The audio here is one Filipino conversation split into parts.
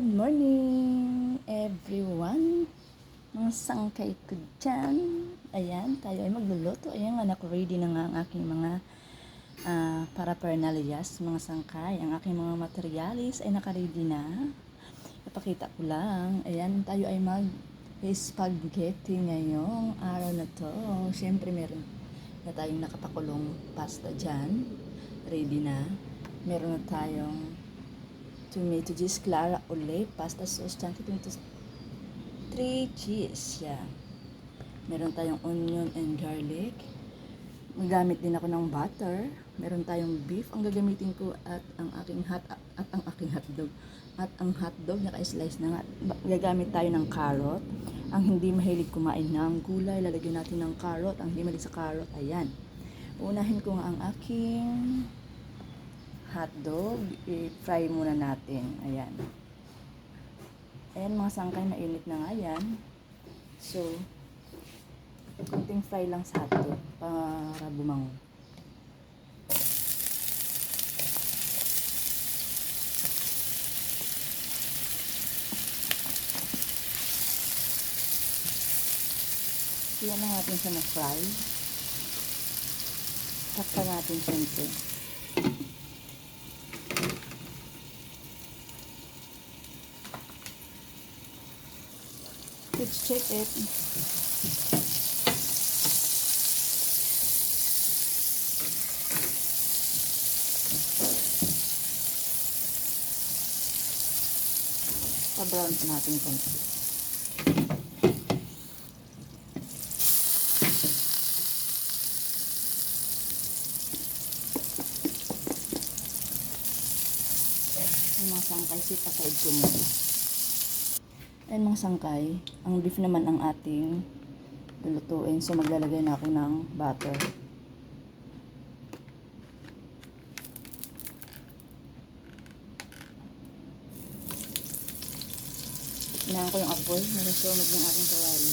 Good morning, everyone. Mga sangkay ko dyan. Ayan, tayo ay magluluto. Ayan, anak, ready na nga ang aking mga paraphernalias, mga sangkay. Ang aking mga materialis ay naka-ready na. Ipakita ko lang. Ayan, tayo ay mag-spaghetti ngayong araw na to. Siyempre, meron na tayong nakapakulong pasta dyan. Ready na. Meron na tayong tomato cheese, clara ole, pasta sauce, chunky tomatoes, 3 cheese. Yeah. Meron tayong onion and garlic. Magamit din ako ng butter. Meron tayong beef ang gagamitin ko at ang aking hotdog. At ang hotdog naka-slice na nga. Gagamit tayo ng carrot. Ang hindi mahilig kumain ng gulay, lalagyan natin ng carrot. Ang hindi mahilig sa carrot, ayan. Unahin ko nga ang aking hotdog, i-fry muna natin. Ayan. Ayan mga sangkay, mainit na nga yan. So, kunting fry lang sa hotdog para bumango. Iyan na natin siya na-fry. Takpan natin siyempre. Let's check it. Pa-brown pa natin konti. Ang mga sangkay, sit aside ko muna. Ayan mga sangkay, ang beef naman ang ating lulutuin. So maglalagay na ako ng butter. Inahan ko yung apoy, nasunog yung aking kawali.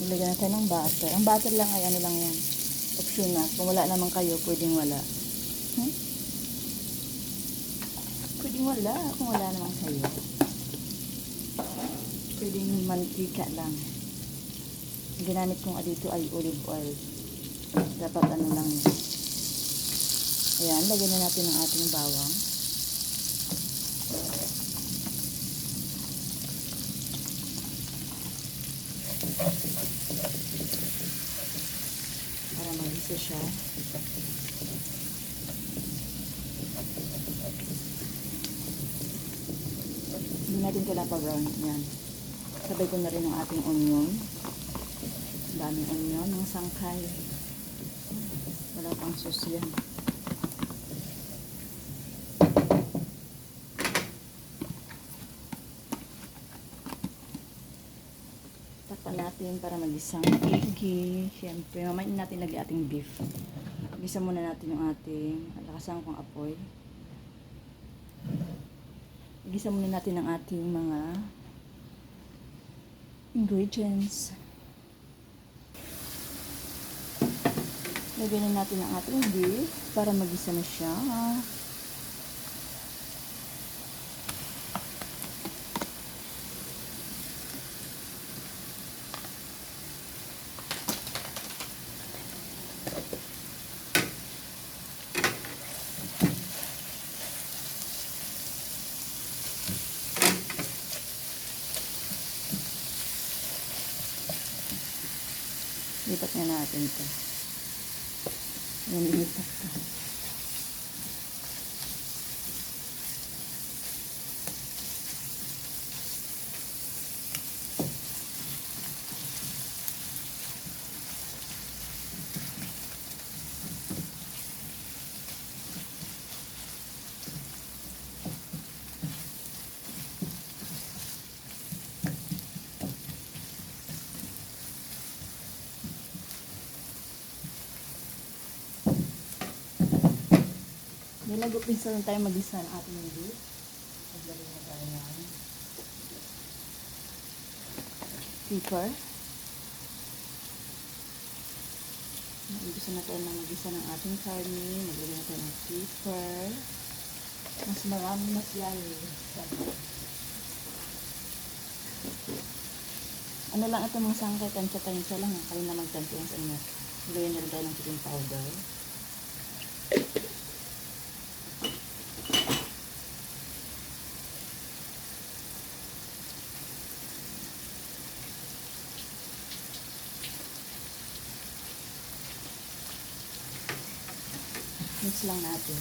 Nilagyan natin ng butter. Ang butter lang ay ano lang yan, optional. Kung wala naman kayo, pwedeng wala. Pwedeng wala, kung wala naman kayo. Pwedeng mantika lang. Ang ginamit kong dito ay olive oil. Dapat ano lang. Ayan, lagyan na natin ang ating bawang. Para magisa siya. Hindi natin kailangan pa-brown. Yan. Sabay ko na rin ang ating onion. Daming onion, mga sangkay. Wala pang sauce yan. Takpan natin para magisang igi. Siyempre, mamayin natin lagi ating beef. Gisa muna natin yung ating, lakasan kong apoy. Gisa muna natin ang ating mga ingredients. Lagyan na natin ang ating beef para magisa na siya. Lipat na natin ito. Yan, lipat ito. Then, nag-upisa lang tayo mag-isa ng ating beef. Maglalagay na tayo ng pepper. Mag-umpisa na tayo ng mag-isa ng ating karne. Maglagay na tayo ng pepper. Mas marami, mas yummy. Ano lang ito mga sangkay, tansya-tansya lang. Kayo na magtansya sa inyo. Maglagay na rin tayo ng chicken powder. Mix lang natin.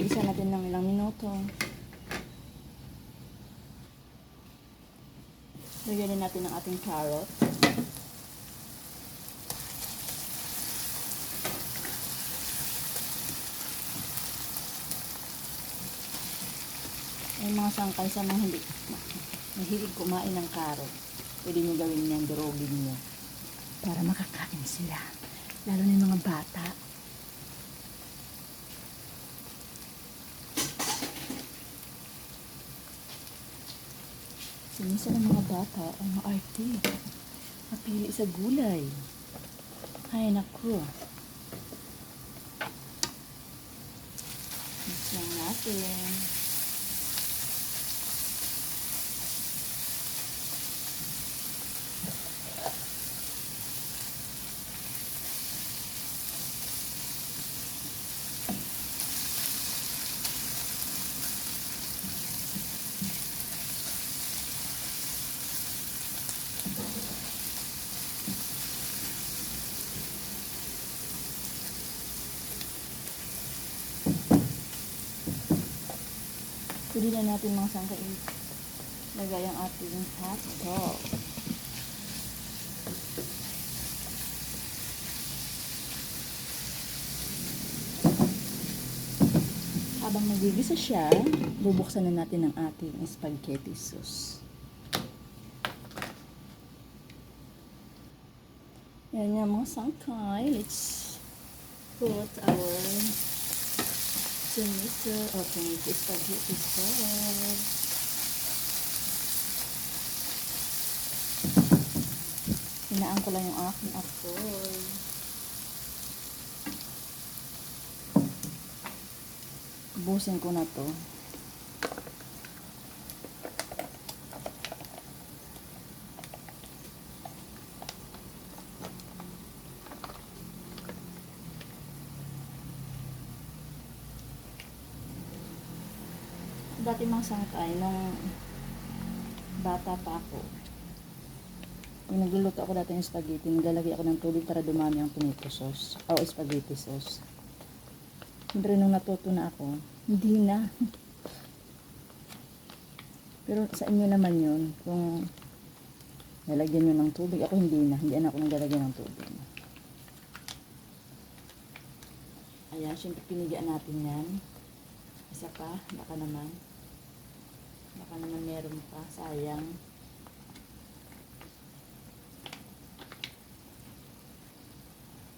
Isa natin ng ilang minuto. Lagyan din natin ng ating carrot. Ay mga sangkay sa mga hindi mahilig kumain ng carrot. Pwede nyo gawin yan, durogin nyo. Para makakain sila. Lalo na yung mga bata. Minsan ng mga bata ay maarte. Mapili sa gulay. Ay, naku. Mix lang natin. Pwede na natin mga sangkay lagay ang ating hot dog. Habang nagigisa siya, bubuksan na natin ang ating spaghetti sauce. Yan nga mga sangkay. Let's put our tomato spaghetti sauce. Hinaan ko lang yung aking apoy. Ubusin ko na to. Dati mga sangkay, nung bata pa ako, kung nagluluto ako dati ng spaghetti, naglalagay ako ng tubig para dumami ang tomato sauce o spaghetti sauce. Siyempre nung natuto na ako, hindi na. Pero sa inyo naman yun, kung nalagyan nyo ng tubig, ako hindi na. Hindi na ako naglalagyan ng tubig. Ayan, siyempre pinigyan natin yan. Isa pa, baka naman meron pa, sayang.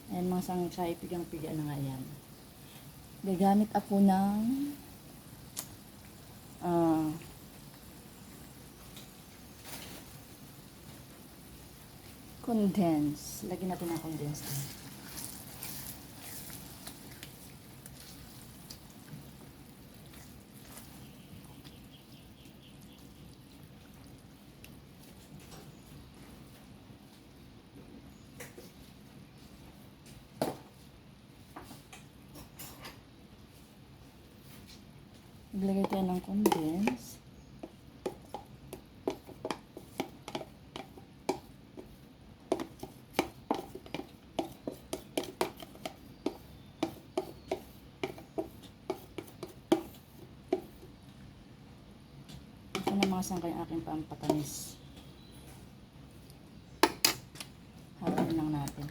Ayan mga sangkay, pigang-piga na nga yan. Gagamit ako ng condense. Lagyan natin ng condense din. Maglagay tayo ng condense. na mga sangkay ang aking pampatamis. Haluin lang natin.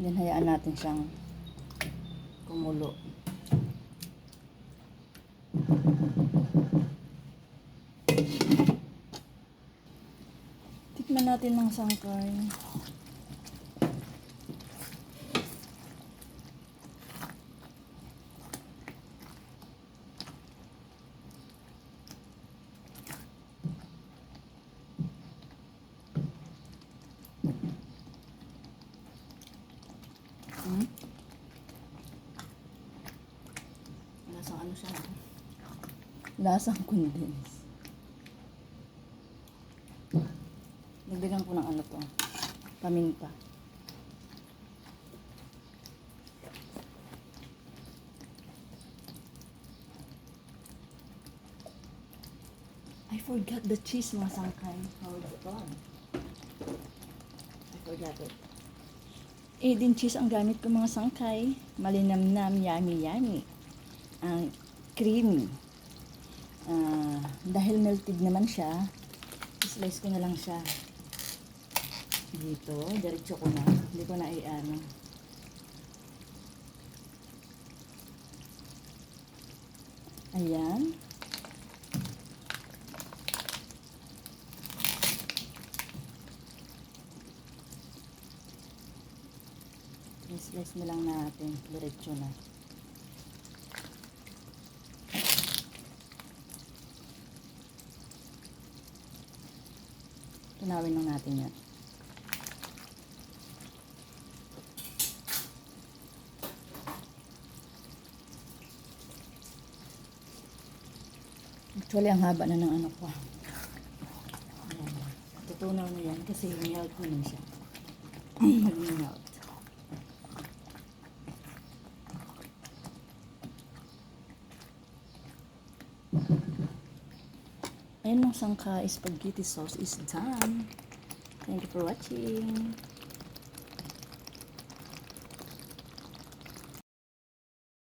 Yan, hayaan natin siyang kumulo. Tikman natin ng sangkay. Lasang ano siya? Lasang condense. Nagdagan ko ng ano to. Paminta. I forgot the cheese, mga sangkay. Hold on. I forgot it. Din cheese ang gamit ko, mga sangkay. Malinamnam, yummy. Ang creamy. Dahil melted naman siya, slice ko na lang siya. Dito, diretso ko na. Hindi ko na i-ano. Ayan. I-slice na lang natin. Diretso na. Tunawin lang natin yan. Actually, ang haba na ng ano ko. Ayan. Tutunaw na yan kasi melt na lang siya. Mag-melt. Ayan, ang sangka spaghetti sauce is done. Thank you for watching.